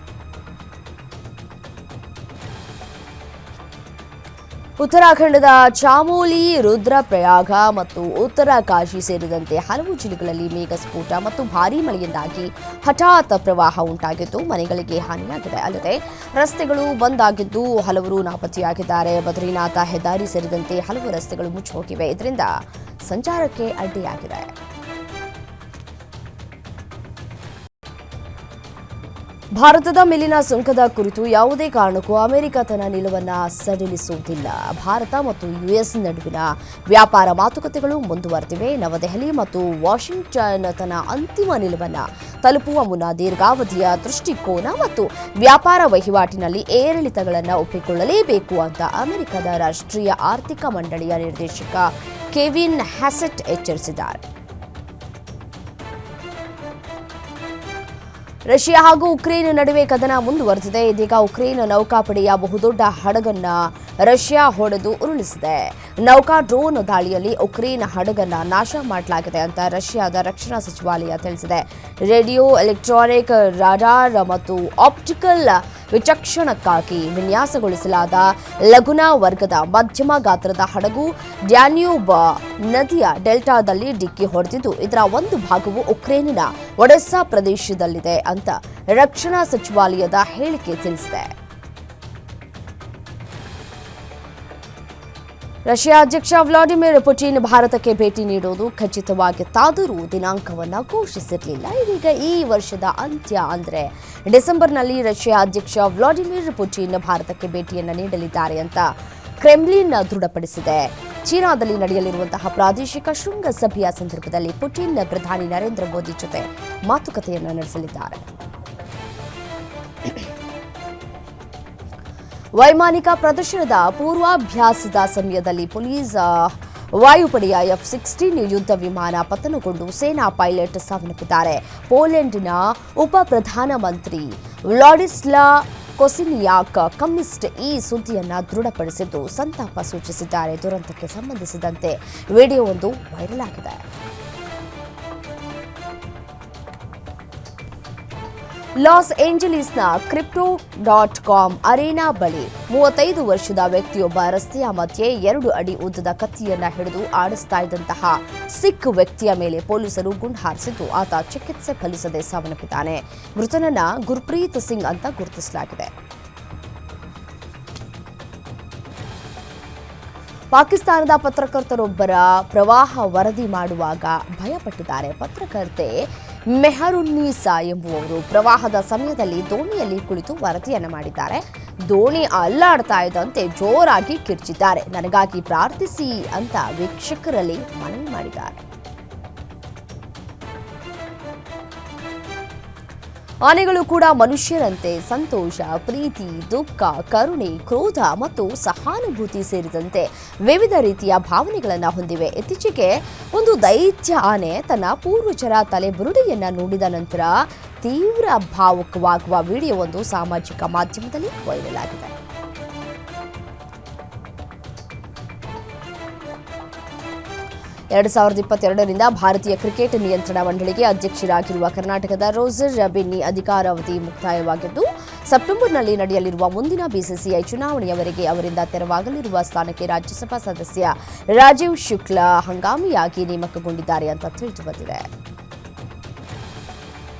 ಉತ್ತರಾಖಂಡದ ಚಾಮೋಲಿ, ರುದ್ರಪ್ರಯಾಗ ಮತ್ತು ಉತ್ತರಕಾಶಿ ಸೇರಿದಂತೆ ಹಲವು ಜಿಲ್ಲೆಗಳಲ್ಲಿ ಮೇಘಸ್ಫೋಟ ಮತ್ತು ಭಾರೀ ಮಳೆಯಿಂದಾಗಿ ಹಠಾತ್ ಪ್ರವಾಹ ಉಂಟಾಗಿದ್ದು ಮನೆಗಳಿಗೆ ಹಾನಿಯಾಗಿದೆ. ಅಲ್ಲದೆ ರಸ್ತೆಗಳು ಬಂದ್ ಆಗಿದ್ದು ಹಲವರು ನಾಪತ್ತೆಯಾಗಿದ್ದಾರೆ. ಬದ್ರಿನಾಥ ಹೆದ್ದಾರಿ ಸೇರಿದಂತೆ ಹಲವು ರಸ್ತೆಗಳು ಮುಚ್ಚಿಹೋಗಿವೆ. ಇದರಿಂದ ಸಂಚಾರಕ್ಕೆ ಅಡ್ಡಿಯಾಗಿದೆ. ಭಾರತದ ಮೇಲಿನ ಸುಂಕದ ಕುರಿತು ಯಾವುದೇ ಕಾರಣಕ್ಕೂ ಅಮೆರಿಕ ತನ್ನ ನಿಲುವನ್ನು ಸಡಿಲಿಸುವುದಿಲ್ಲ. ಭಾರತ ಮತ್ತು ಯುಎಸ್ ನಡುವಿನ ವ್ಯಾಪಾರ ಮಾತುಕತೆಗಳು ಮುಂದುವರೆದಿವೆ. ನವದೆಹಲಿ ಮತ್ತು ವಾಷಿಂಗ್ಟನ್ ತನ್ನ ಅಂತಿಮ ನಿಲುವನ್ನು ತಲುಪುವ ಮುನ್ನ ದೀರ್ಘಾವಧಿಯ ದೃಷ್ಟಿಕೋನ ಮತ್ತು ವ್ಯಾಪಾರ ವಹಿವಾಟಿನಲ್ಲಿ ಏರಿಳಿತಗಳನ್ನು ಒಪ್ಪಿಕೊಳ್ಳಲೇಬೇಕು ಅಂತ ಅಮೆರಿಕದ ರಾಷ್ಟ್ರೀಯ ಆರ್ಥಿಕ ಮಂಡಳಿಯ ನಿರ್ದೇಶಕ ಕೆವಿನ್ ಹ್ಯಾಸೆಟ್ ಎಚ್ಚರಿಸಿದ್ದಾರೆ. ರಷ್ಯಾ ಹಾಗೂ ಉಕ್ರೇನ್ ನಡುವೆ ಕದನ ಮುಂದುವರೆದಿದೆ. ಇದೀಗ ಉಕ್ರೇನ್ ನೌಕಾಪಡೆಯ ಬಹುದೊಡ್ಡ ಹಡಗನ್ನ ರಷ್ಯಾ ಹೊಡೆದು ಉರುಳಿಸಿದೆ. ನೌಕಾ ಡ್ರೋನ್ ದಾಳಿಯಲ್ಲಿ ಉಕ್ರೇನ್ ಹಡಗನ್ನ ನಾಶ ಮಾಡಲಾಗಿದೆ ಅಂತ ರಷ್ಯಾದ ರಕ್ಷಣಾ ಸಚಿವಾಲಯ ತಿಳಿಸಿದೆ. ರೇಡಿಯೋ, ಎಲೆಕ್ಟ್ರಾನಿಕ್, ರಾಡಾರ್ ಮತ್ತು ಆಪ್ಟಿಕಲ್ ವಿಚಕ್ಷಣಕ್ಕಾಗಿ ವಿನ್ಯಾಸಗೊಳಿಸಲಾದ ಲಗುನಾ ವರ್ಗದ ಮಧ್ಯಮ ಗಾತ್ರದ ಹಡಗು ಡ್ಯಾನ್ಯೂಬ್ ನದಿಯ ಡೆಲ್ಟಾದಲ್ಲಿ ಡಿಕ್ಕಿ ಹೊಡೆದಿದ್ದು, ಇದರ ಒಂದು ಭಾಗವು ಉಕ್ರೇನಿನ ಒಡೆಸ್ಸಾ ಪ್ರದೇಶದಲ್ಲಿದೆ ಅಂತ ರಕ್ಷಣಾ ಸಚಿವಾಲಯದ ಹೇಳಿಕೆ ತಿಳಿಸಿದೆ. ರಷ್ಯಾ ಅಧ್ಯಕ್ಷ ವ್ಲಾಡಿಮಿರ್ ಪುಟಿನ್ ಭಾರತಕ್ಕೆ ಭೇಟಿ ನೀಡುವುದು ಖಚಿತವಾಗಿತ್ತಾದರೂ ದಿನಾಂಕವನ್ನು ಘೋಷಿಸಿರಲಿಲ್ಲ. ಇದೀಗ ಈ ವರ್ಷದ ಅಂತ್ಯ ಅಂದರೆ ಡಿಸೆಂಬರ್ನಲ್ಲಿ ರಷ್ಯಾ ಅಧ್ಯಕ್ಷ ವ್ಲಾಡಿಮಿರ್ ಪುಟಿನ್ ಭಾರತಕ್ಕೆ ಭೇಟಿಯನ್ನು ನೀಡಲಿದ್ದಾರೆ ಅಂತ ಕ್ರೆಮ್ಲಿನ್ ದೃಢಪಡಿಸಿದೆ. ಚೀನಾದಲ್ಲಿ ನಡೆಯಲಿರುವಂತಹ ಪ್ರಾದೇಶಿಕ ಶೃಂಗಸಭೆಯ ಸಂದರ್ಭದಲ್ಲಿ ಪುಟಿನ್ ಪ್ರಧಾನಿ ನರೇಂದ್ರ ಮೋದಿ ಜೊತೆ ಮಾತುಕತೆಯನ್ನು ನಡೆಸಲಿದ್ದಾರೆ. ವೈಮಾನಿಕ ಪ್ರದರ್ಶನದ ಪೂರ್ವಾಭ್ಯಾಸದ ಸಮಯದಲ್ಲಿ ಪೊಲೀಸ್ ವಾಯುಪಡೆಯ F-16 ಯುದ್ಧ ವಿಮಾನ ಪತನಗೊಂಡು ಸೇನಾ ಪೈಲಟ್ ಸಾವನ್ನಪ್ಪಿದ್ದಾರೆ. ಪೋಲೆಂಡ್ನ ಉಪ ಪ್ರಧಾನಮಂತ್ರಿ ವ್ಲಾಡಿಸ್ಲಾ ಕೊಸಿನಿಯಾಕ್ ಕಮ್ಯುನಿಸ್ಟ್ ಈ ಸುದ್ದಿಯನ್ನು ದೃಢಪಡಿಸಿದ್ದು ಸಂತಾಪ ಸೂಚಿಸಿದ್ದಾರೆ. ದುರಂತಕ್ಕೆ ಸಂಬಂಧಿಸಿದಂತೆ ವಿಡಿಯೋವೊಂದು ವೈರಲ್ ಆಗಿದೆ. ಲಾಸ್ ಏಂಜಲೀಸ್ನ Crypto.com ಅರೇನಾ ಬಳಿ 35 ವರ್ಷದ ವ್ಯಕ್ತಿಯೊಬ್ಬ ರಸ್ತೆಯ ಮಧ್ಯೆ 2 ಅಡಿ ಉದ್ದದ ಕತ್ತಿಯನ್ನ ಹಿಡಿದು ಆಡಿಸ್ತಾ ಇದ್ದಂತಹ ಸಿಖ್ ವ್ಯಕ್ತಿಯ ಮೇಲೆ ಪೊಲೀಸರು ಗುಂಡು ಹಾರಿಸಿದ್ದು, ಆತ ಚಿಕಿತ್ಸೆ ಫಲಿಸದೆ ಸಾವನ್ನಪ್ಪಿದ್ದಾನೆ. ಮೃತನನ್ನ ಗುರ್ಪ್ರೀತ್ ಸಿಂಗ್ ಅಂತ ಗುರುತಿಸಲಾಗಿದೆ. ಪಾಕಿಸ್ತಾನದ ಪತ್ರಕರ್ತರೊಬ್ಬರ ಪ್ರವಾಹ ವರದಿ ಮಾಡುವಾಗ ಭಯಪಟ್ಟಿದ್ದಾರೆ. ಪತ್ರಕರ್ತೆ ಮೆಹರುನ್ನೀಸಾ ಎಂಬುವವರು ಪ್ರವಾಹದ ಸಮಯದಲ್ಲಿ ದೋಣಿಯಲ್ಲಿ ಕುಳಿತು ವರದಿಯನ್ನು ಮಾಡಿದ್ದಾರೆ. ದೋಣಿ ಅಲ್ಲಾಡ್ತಾ ಇದ್ದಂತೆ ಜೋರಾಗಿ ಕಿರ್ಚಿದ್ದಾರೆ. ನನಗಾಗಿ ಪ್ರಾರ್ಥಿಸಿ ಅಂತ ವೀಕ್ಷಕರಲ್ಲಿ ಮನವಿ ಮಾಡಿದ್ದಾರೆ. ಆನೆಗಳು ಕೂಡ ಮನುಷ್ಯರಂತೆ ಸಂತೋಷ, ಪ್ರೀತಿ, ದುಃಖ, ಕರುಣೆ, ಕ್ರೋಧ ಮತ್ತು ಸಹಾನುಭೂತಿ ಸೇರಿದಂತೆ ವಿವಿಧ ರೀತಿಯ ಭಾವನೆಗಳನ್ನು ಹೊಂದಿವೆ. ಇತ್ತೀಚೆಗೆ ಒಂದು ದೈತ್ಯ ಆನೆ ತನ್ನ ಪೂರ್ವಜರ ತಲೆಬುರುಡೆಯನ್ನ ನೋಡಿದ ನಂತರ ತೀವ್ರ ಭಾವುಕವಾಗುವ ವಿಡಿಯೋವೊಂದು ಸಾಮಾಜಿಕ ಮಾಧ್ಯಮದಲ್ಲಿ ವೈರಲ್ ಆಗಿದೆ. ಭಾರತೀಯ ಕ್ರಿಕೆಟ್ ನಿಯಂತ್ರಣ ಮಂಡಳಿಗೆ ಅಧ್ಯಕ್ಷರಾಗಿರುವ ಕರ್ನಾಟಕದ ರೋಜರ್ ಬೆನ್ನಿ ಅಧಿಕಾರಾವಧಿ ಮುಕ್ತಾಯವಾಗಿದ್ದು, ಸೆಪ್ಟೆಂಬರ್ನಲ್ಲಿ ನಡೆಯಲಿರುವ ಮುಂದಿನ ಬಿಸಿಸಿಐ ಚುನಾವಣೆಯವರೆಗೆ ಅವರಿಂದ ತೆರವಾಗಲಿರುವ ಸ್ಥಾನಕ್ಕೆ ರಾಜ್ಯಸಭಾ ಸದಸ್ಯ ರಾಜೀವ್ ಶುಕ್ಲಾ ಹಂಗಾಮಿಯಾಗಿ ನೇಮಕಗೊಂಡಿದ್ದಾರೆ ಅಂತ ತಿಳಿದುಬಂದಿದೆ.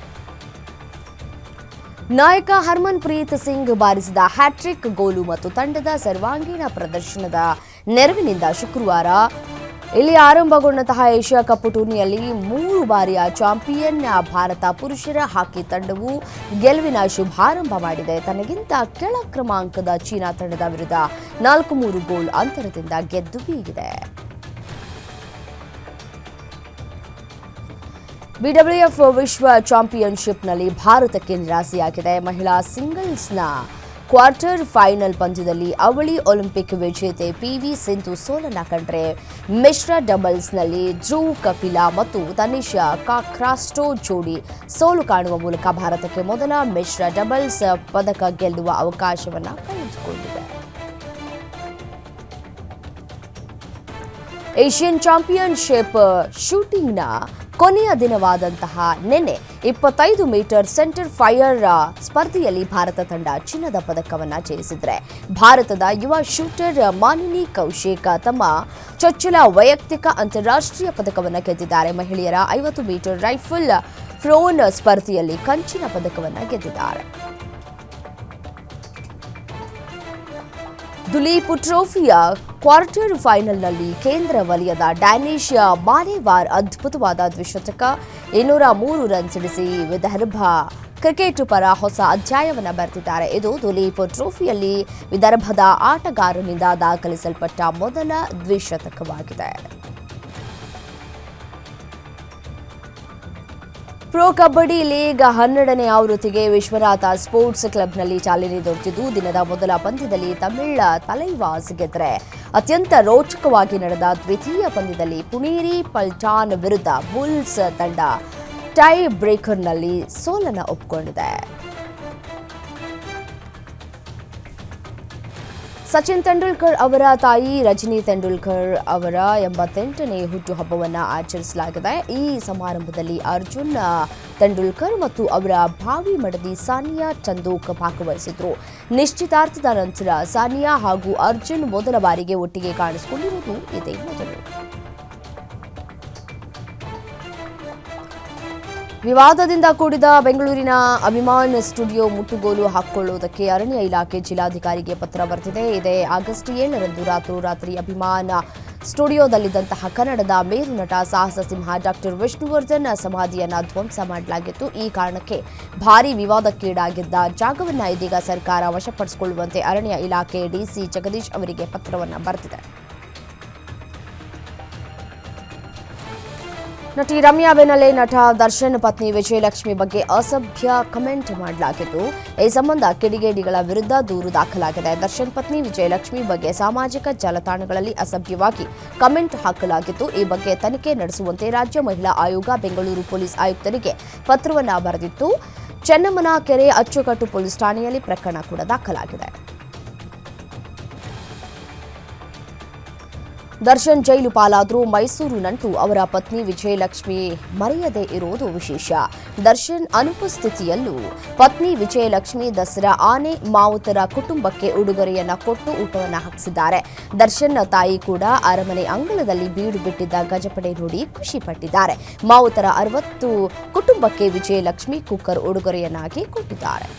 ನಾಯಕ ಹರ್ಮನ್ ಪ್ರೀತ್ ಸಿಂಗ್ ಬಾರಿಸಿದ ಹ್ಯಾಟ್ರಿಕ್ ಗೋಲು ಮತ್ತು ತಂಡದ ಸರ್ವಾಂಗೀಣ ಪ್ರದರ್ಶನದ ನೆರವಿನಿಂದ ಶುಕ್ರವಾರ ಇಲ್ಲಿ ಆರಂಭಗೊಂಡಂತಹ ಏಷ್ಯಾ ಕಪ್ ಟೂರ್ನಿಯಲ್ಲಿ 3 ಬಾರಿಯ ಚಾಂಪಿಯನ್ ಭಾರತ ಪುರುಷರ ಹಾಕಿ ತಂಡವು ಗೆಲುವಿನ ಶುಭಾರಂಭ ಮಾಡಿದೆ. ತನಗಿಂತ ಕೆಳ ಕ್ರಮಾಂಕದ ಚೀನಾ ತಂಡದ ವಿರುದ್ಧ 4-3 ಗೋಲ್ ಅಂತರದಿಂದ ಗೆದ್ದು ಬೀಗಿದೆ. BWF ವಿಶ್ವ ಚಾಂಪಿಯನ್ಶಿಪ್ನಲ್ಲಿ ಭಾರತಕ್ಕೆ ನಿರಾಸೆಯಾಗಿದೆ. ಮಹಿಳಾ ಸಿಂಗಲ್ಸ್ನ ಕ್ವಾರ್ಟರ್ ಫೈನಲ್ ಪಂದ್ಯದಲ್ಲಿ ಅವಳಿ ಒಲಿಂಪಿಕ್ ವಿಜೇತೆ PV ಸಿಂಧು ಸೋಲನ್ನ ಕಂಡ್ರೆ, ಮಿಶ್ರ ಡಬಲ್ಸ್ನಲ್ಲಿ ಧ್ರುವ್ ಕಪಿಲಾ ಮತ್ತು ತನಿಷಾ ಕ್ರಾಸ್ಟೋ ಜೋಡಿ ಸೋಲು ಕಾಣುವ ಮೂಲಕ ಭಾರತಕ್ಕೆ ಮೊದಲ ಮಿಶ್ರ ಡಬಲ್ಸ್ ಪದಕ ಗೆಲ್ಲುವ ಅವಕಾಶವನ್ನು ಕಳೆದುಕೊಂಡಿದೆ. ಏಷ್ಯನ್ ಚಾಂಪಿಯನ್ಶಿಪ್ ಶೂಟಿಂಗ್ನ ಕೊನೆಯ ದಿನವಾದಂತಹ ನಿನ್ನೆ 25 ಮೀಟರ್ ಸೆಂಟರ್ ಫೈರ್ ಸ್ಪರ್ಧೆಯಲ್ಲಿ ಭಾರತ ತಂಡ ಚಿನ್ನದ ಪದಕವನ್ನು ಜಯಿಸಿದರೆ, ಭಾರತದ ಯುವ ಶೂಟರ್ ಮಾನಿನಿ ಕೌಶಿಕ್ ತಮ್ಮ ಚೊಚ್ಚಲ ವೈಯಕ್ತಿಕ ಅಂತಾರಾಷ್ಟ್ರೀಯ ಪದಕವನ್ನು ಗೆದ್ದಿದ್ದಾರೆ. ಮಹಿಳೆಯರ 50 ಮೀಟರ್ ರೈಫಲ್ ಥ್ರೋನ್ ಸ್ಪರ್ಧೆಯಲ್ಲಿ ಕಂಚಿನ ಪದಕವನ್ನು ಗೆದ್ದಿದ್ದಾರೆ. ದುಲೀಪ್ ಟ್ರೋಫಿಯ ಕ್ವಾರ್ಟರ್ ಫೈನಲ್ನಲ್ಲಿ ಕೇಂದ್ರ ವಲಯದ ಡ್ಯಾನಿಶ್ ಮಾನೇವಾರ್ ಅದ್ಭುತವಾದ ದ್ವಿಶತಕ 203 ರನ್ ಸಿಡಿಸಿ ವಿದರ್ಭ ಕ್ರಿಕೆಟ್ ಪರ ಹೊಸ ಅಧ್ಯಾಯವನ್ನು ಬರೆದಿದ್ದಾರೆ. ಇದು ದುಲೀಪ್ ಟ್ರೋಫಿಯಲ್ಲಿ ವಿದರ್ಭದ ಆಟಗಾರನಿಂದ ದಾಖಲಿಸಲ್ಪಟ್ಟ ಮೊದಲ ದ್ವಿಶತಕವಾಗಿದೆ. ಪ್ರೊ ಕಬಡ್ಡಿ ಲೀಗ್ 12ನೇ ಆವೃತ್ತಿಗೆ ವಿಶ್ವನಾಥ ಸ್ಪೋರ್ಟ್ಸ್ ಕ್ಲಬ್ನಲ್ಲಿ ಚಾಲನೆ ದೊರೆತಿದ್ದು, ದಿನದ ಮೊದಲ ಪಂದ್ಯದಲ್ಲಿ ತಮಿಳ್ ತಲೈವಾಸ್ ಗೆದ್ದರೆ, ಅತ್ಯಂತ ರೋಚಕವಾಗಿ ನಡೆದ ದ್ವಿತೀಯ ಪಂದ್ಯದಲ್ಲಿ ಪುಣೇರಿ ಪಲ್ಟಾನ್ ವಿರುದ್ಧ ಬುಲ್ಸ್ ತಂಡ ಟೈ ಬ್ರೇಕರ್ನಲ್ಲಿ ಸೋಲನ್ನು ಒಪ್ಪಿಕೊಂಡಿದೆ. ಸಚಿನ್ ತೆಂಡೂಲ್ಕರ್ ಅವರ ತಾಯಿ ರಜನಿ ತೆಂಡೂಲ್ಕರ್ ಅವರ 88ನೇ ಹುಟ್ಟುಹಬ್ಬವನ್ನು ಆಚರಿಸಲಾಗಿದೆ. ಈ ಸಮಾರಂಭದಲ್ಲಿ ಅರ್ಜುನ್ ತೆಂಡೂಲ್ಕರ್ ಮತ್ತು ಅವರ ಭಾವಿ ಮಡದಿ ಸಾನಿಯಾ ಚಂದೋಕ್ ಭಾಗವಹಿಸಿದ್ರು. ನಿಶ್ಚಿತಾರ್ಥದ ನಂತರ ಸಾನಿಯಾ ಹಾಗೂ ಅರ್ಜುನ್ ಮೊದಲ ಬಾರಿಗೆ ಒಟ್ಟಿಗೆ ಕಾಣಿಸಿಕೊಂಡಿರುವುದು ಇದೇ ಮೊದಲು. ವಿವಾದದಿಂದ ಕೂಡಿದ ಬೆಂಗಳೂರಿನ ಅಭಿಮಾನ್ ಸ್ಟುಡಿಯೋ ಮುಟ್ಟುಗೋಲು ಹಾಕಿಕೊಳ್ಳುವುದಕ್ಕೆ ಅರಣ್ಯ ಇಲಾಖೆ ಜಿಲ್ಲಾಧಿಕಾರಿಗೆ ಪತ್ರ ಬರೆದಿದೆ. ಇದೇ ಆಗಸ್ಟ್ 7ರಂದು ರಾತ್ರೋರಾತ್ರಿ ಅಭಿಮಾನ್ ಸ್ಟುಡಿಯೋದಲ್ಲಿದ್ದಂತಹ ಕನ್ನಡದ ಮೇರು ನಟ ಸಾಹಸ ಸಿಂಹ ಡಾಕ್ಟರ್ ವಿಷ್ಣುವರ್ಧನ್ ಸಮಾಧಿಯನ್ನು ಧ್ವಂಸ ಮಾಡಲಾಗಿತ್ತು. ಈ ಕಾರಣಕ್ಕೆ ಭಾರೀ ವಿವಾದಕ್ಕೀಡಾಗಿದ್ದ ಜಾಗವನ್ನು ಇದೀಗ ಸರ್ಕಾರ ವಶಪಡಿಸಿಕೊಳ್ಳುವಂತೆ ಅರಣ್ಯ ಇಲಾಖೆ ಡಿಸಿ ಜಗದೀಶ್ ಅವರಿಗೆ ಪತ್ರವನ್ನು ಬರೆದಿದೆ. ನಟಿ ರಮ್ಯಾ ಬೆನ್ನಲ್ಲೇ ನಟ ದರ್ಶನ್ ಪತ್ನಿ ವಿಜಯಲಕ್ಷ್ಮಿ ಬಗ್ಗೆ ಅಸಭ್ಯ ಕಮೆಂಟ್ ಮಾಡಲಾಗಿದ್ದು, ಈ ಸಂಬಂಧ ಕಿಡಿಗೇಡಿಗಳ ವಿರುದ್ಧ ದೂರು ದಾಖಲಾಗಿದೆ. ದರ್ಶನ್ ಪತ್ನಿ ವಿಜಯಲಕ್ಷ್ಮಿ ಬಗ್ಗೆ ಸಾಮಾಜಿಕ ಜಾಲತಾಣಗಳಲ್ಲಿ ಅಸಭ್ಯವಾಗಿ ಕಮೆಂಟ್ ಹಾಕಲಾಗಿತ್ತು. ಈ ಬಗ್ಗೆ ತನಿಖೆ ನಡೆಸುವಂತೆ ರಾಜ್ಯ ಮಹಿಳಾ ಆಯೋಗ ಬೆಂಗಳೂರು ಪೊಲೀಸ್ ಆಯುಕ್ತರಿಗೆ ಪತ್ರವನ್ನು ಬರೆದಿತ್ತು. ಚೆನ್ನಮ್ಮನ ಕೆರೆ ಅಚ್ಚುಕಟ್ಟು ಪೊಲೀಸ್ ಠಾಣೆಯಲ್ಲಿ ಪ್ರಕರಣ ಕೂಡ ದಾಖಲಾಗಿದೆ. ದರ್ಶನ್ ಜೈಲು ಪಾಲಾದರೂ ಮೈಸೂರು ನಂಟು ಅವರ ಪತ್ನಿ ವಿಜಯಲಕ್ಷ್ಮಿ ಮರೆಯದೇ ಇರುವುದು ವಿಶೇಷ. ದರ್ಶನ್ ಅನುಪಸ್ಥಿತಿಯಲ್ಲೂ ಪತ್ನಿ ವಿಜಯಲಕ್ಷ್ಮಿ ದಸರಾ ಆನೆ ಮಾವುತರ ಕುಟುಂಬಕ್ಕೆ ಉಡುಗೊರೆಯನ್ನ ಕೊಟ್ಟು ಊಟವನ್ನು ಹಾಕಿಸಿದ್ದಾರೆ. ದರ್ಶನ್ ತಾಯಿ ಕೂಡ ಅರಮನೆ ಅಂಗಳದಲ್ಲಿ ಬೀಡು ಬಿಟ್ಟಿದ್ದ ಗಜಪಡೆ ನೋಡಿ ಖುಷಿ ಪಟ್ಟಿದ್ದಾರೆ. ಮಾವುತರ 60 ಕುಟುಂಬಕ್ಕೆ ವಿಜಯಲಕ್ಷ್ಮಿ ಕುಕ್ಕರ್ ಉಡುಗೊರೆಯನ್ನಾಗಿ ಕೊಟ್ಟಿದ್ದಾರೆ.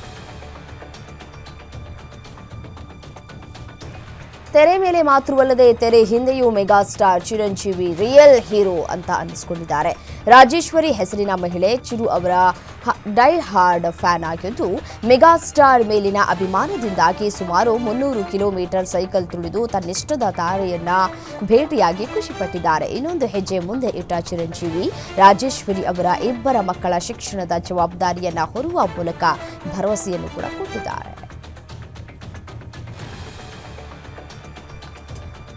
ತೆರೆ ಮೇಲೆ ಮಾತ್ರವಲ್ಲದೆ ತೆರೆ ಹಿಂದೆಯೂ ಮೆಗಾಸ್ಟಾರ್ ಚಿರಂಜೀವಿ ರಿಯಲ್ ಹೀರೋ ಅಂತ ಅನ್ನಿಸಿಕೊಂಡಿದ್ದಾರೆ. ರಾಜೇಶ್ವರಿ ಹೆಸರಿನ ಮಹಿಳೆ ಚಿರು ಅವರ ಡೈ ಹಾರ್ಡ್ ಫ್ಯಾನ್ ಆಗಿದ್ದು, ಮೆಗಾಸ್ಟಾರ್ ಮೇಲಿನ ಅಭಿಮಾನದಿಂದಾಗಿ ಸುಮಾರು 300 ಕಿಲೋಮೀಟರ್ ಸೈಕಲ್ ತುಳಿದು ತನ್ನಿಷ್ಟದ ತಾರೆಯನ್ನ ಭೇಟಿಯಾಗಿ ಖುಷಿಪಟ್ಟಿದ್ದಾರೆ. ಇನ್ನೊಂದು ಹೆಜ್ಜೆ ಮುಂದೆ ಇಟ್ಟ ಚಿರಂಜೀವಿ ರಾಜೇಶ್ವರಿ ಅವರ ಇಬ್ಬರ ಮಕ್ಕಳ ಶಿಕ್ಷಣದ ಜವಾಬ್ದಾರಿಯನ್ನ ಹೊರುವ ಮೂಲಕ ಭರವಸೆಯನ್ನು ಕೂಡ ಕೊಟ್ಟಿದ್ದಾರೆ.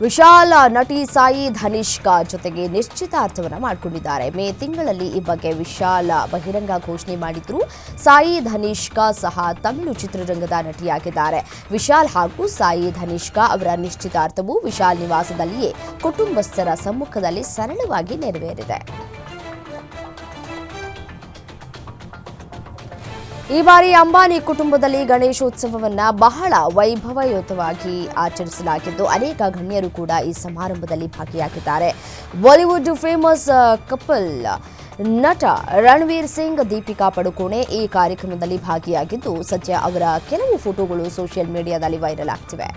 ವಿಶಾಲ್ ನಟಿ ಸಾಯಿ ಧನಿಷ್ಕಾ ಜೊತೆಗೆ ನಿಶ್ಚಿತಾರ್ಥವನ್ನು ಮಾಡಿಕೊಂಡಿದ್ದಾರೆ. ಮೇ ತಿಂಗಳಲ್ಲಿ ಈ ಬಗ್ಗೆ ವಿಶಾಲ್ ಬಹಿರಂಗ ಘೋಷಣೆ ಮಾಡಿದ್ರು. ಸಾಯಿ ಧನಿಷ್ಕಾ ಸಹ ತಮಿಳು ಚಿತ್ರರಂಗದ ನಟಿಯಾಗಿದ್ದಾರೆ. ವಿಶಾಲ್ ಹಾಗೂ ಸಾಯಿ ಧನಿಷ್ಕಾ ಅವರ ನಿಶ್ಚಿತಾರ್ಥವು ವಿಶಾಲ್ ನಿವಾಸದಲ್ಲಿಯೇ ಕುಟುಂಬಸ್ಥರ ಸಮ್ಮುಖದಲ್ಲಿ ಸರಳವಾಗಿ ನೆರವೇರಿದೆ. ಈ ಬಾರಿ ಅಂಬಾನಿ ಕುಟುಂಬದಲ್ಲಿ ಗಣೇಶೋತ್ಸವವನ್ನು ಬಹಳ ವೈಭವಯುತವಾಗಿ ಆಚರಿಸಲಾಗಿದ್ದು, ಅನೇಕ ಗಣ್ಯರು ಕೂಡ ಈ ಸಮಾರಂಭದಲ್ಲಿ ಭಾಗಿಯಾಗಿದ್ದಾರೆ. ಬಾಲಿವುಡ್ ಫೇಮಸ್ ಕಪಲ್ ನಟ ರಣವೀರ್ ಸಿಂಗ್, ದೀಪಿಕಾ ಪಡುಕೋಣೆ ಈ ಕಾರ್ಯಕ್ರಮದಲ್ಲಿ ಭಾಗಿಯಾಗಿದ್ದು, ಸದ್ಯ ಅವರ ಕೆಲವು ಫೋಟೋಗಳು ಸೋಷಿಯಲ್ ಮೀಡಿಯಾದಲ್ಲಿ ವೈರಲ್ ಆಗ್ತಿವೆ.